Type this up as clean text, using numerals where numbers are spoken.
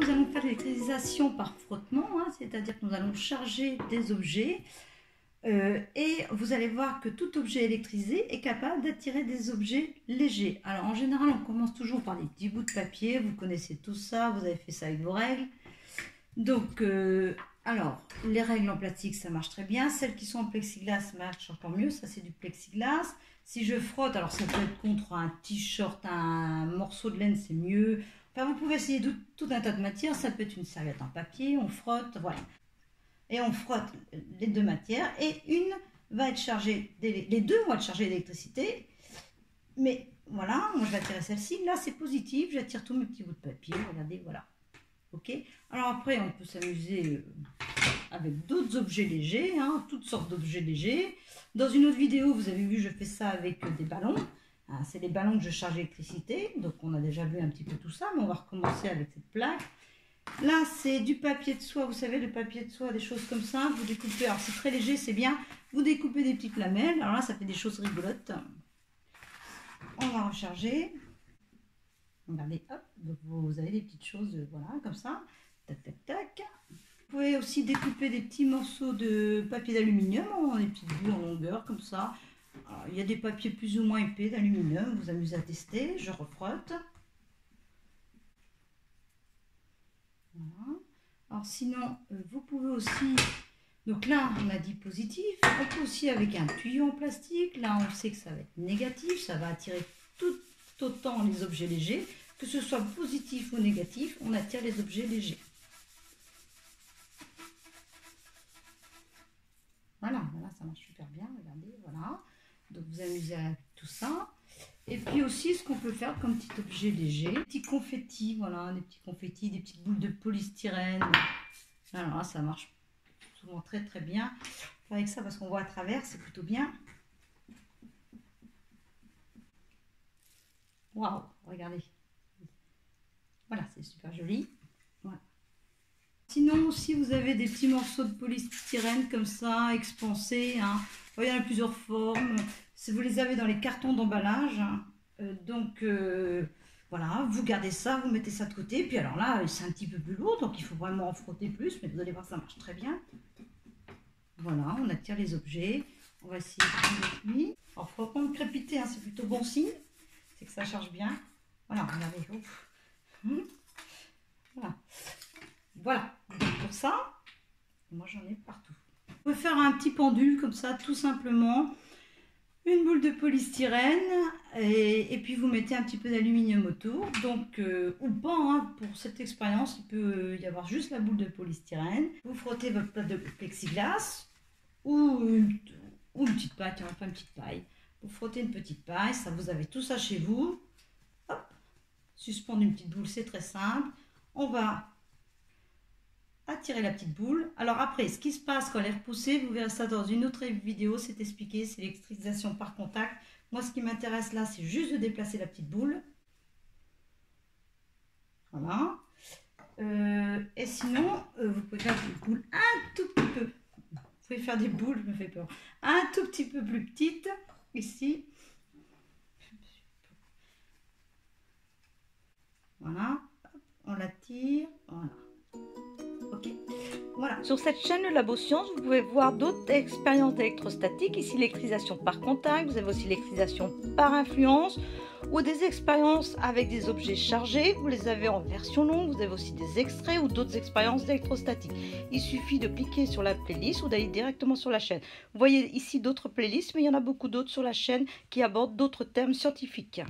nous allons faire l'électrisation par frottement, hein, c'est-à-dire que nous allons charger des objets et vous allez voir que tout objet électrisé est capable d'attirer des objets légers. Alors en général, on commence toujours par des petits bouts de papier, vous connaissez tout ça, vous avez fait ça avec vos règles. Donc, alors, les règles en plastique, ça marche très bien. Celles qui sont en plexiglas marchent encore mieux, ça c'est du plexiglas. Si je frotte, alors ça peut être contre un t-shirt, un morceau de laine, c'est mieux. Enfin, vous pouvez essayer tout un tas de matières, ça peut être une serviette en papier, on frotte, voilà. Et on frotte les deux matières et une va être chargée, les deux vont être chargées d'électricité. Mais voilà, moi je vais attirer celle-ci, là c'est positif, j'attire tous mes petits bouts de papier, regardez, voilà. Ok. Alors après, on peut s'amuser avec d'autres objets légers, hein, toutes sortes d'objets légers. Dans une autre vidéo, vous avez vu, je fais ça avec des ballons. Hein, c'est les ballons que je charge d'électricité. Donc on a déjà vu un petit peu tout ça, mais on va recommencer avec cette plaque. Là, c'est du papier de soie, vous savez, le papier de soie, des choses comme ça. Vous découpez, alors c'est très léger, c'est bien. Vous découpez des petites lamelles. Alors là, ça fait des choses rigolotes. On va recharger. Regardez, hop, donc vous avez des petites choses, voilà, comme ça, tac, tac, tac. Vous pouvez aussi découper des petits morceaux de papier d'aluminium, des petites bouts en longueur, comme ça. Alors, il y a des papiers plus ou moins épais d'aluminium, vous amusez à tester, je refrotte. Voilà. Alors sinon, vous pouvez aussi, donc là, on a dit positif, on peut aussi avec un tuyau en plastique, là on sait que ça va être négatif, ça va attirer tout autant les objets légers, que ce soit positif ou négatif, on attire les objets légers. Voilà, voilà, ça marche super bien, regardez, voilà. Donc vous amusez à tout ça. Et puis aussi, ce qu'on peut faire comme petit objet léger, des petits confettis, voilà, des petits confettis, des petites boules de polystyrène. Alors là, ça marche souvent très très bien. Avec ça, parce qu'on voit à travers, c'est plutôt bien. Waouh, regardez. Voilà, c'est super joli. Voilà. Sinon, si vous avez des petits morceaux de polystyrène comme ça, expansés, hein, il y en a plusieurs formes. Si vous les avez dans les cartons d'emballage, hein, voilà, vous gardez ça, vous mettez ça de côté. Puis alors là, c'est un petit peu plus lourd, donc il faut vraiment en frotter plus. Mais vous allez voir, ça marche très bien. Voilà, on attire les objets. On va essayer de lui. Alors, il ne faut pas me crépiter, hein, c'est plutôt bon signe. C'est que ça charge bien. Voilà, regardez. Voilà. Voilà. Donc pour ça, moi j'en ai partout. On peut faire un petit pendule comme ça, tout simplement. Une boule de polystyrène et puis vous mettez un petit peu d'aluminium autour. Donc, ou pas, hein, pour cette expérience, il peut y avoir juste la boule de polystyrène. Vous frottez votre pâte de plexiglas ou une petite paille, enfin une petite paille. Vous frottez une petite paille, ça vous avez tout ça chez vous. Hop, suspendre une petite boule, c'est très simple. On va attirer la petite boule. Alors après, ce qui se passe quand elle est repoussée, vous verrez ça dans une autre vidéo, c'est expliqué, c'est l'électrisation par contact. Moi, ce qui m'intéresse là, c'est juste de déplacer la petite boule. Voilà. Et sinon, vous pouvez faire des boules un tout petit peu. Vous pouvez faire des boules, je me fais peur. Un tout petit peu plus petites, ici. Voilà. On la tire. Voilà. Ok. Voilà. Sur cette chaîne Le Labo Science, vous pouvez voir d'autres expériences d'électrostatique. Ici, l'électrisation par contact. Vous avez aussi l'électrisation par influence ou des expériences avec des objets chargés. Vous les avez en version longue. Vous avez aussi des extraits ou d'autres expériences d'électrostatique. Il suffit de cliquer sur la playlist ou d'aller directement sur la chaîne. Vous voyez ici d'autres playlists, mais il y en a beaucoup d'autres sur la chaîne qui abordent d'autres thèmes scientifiques.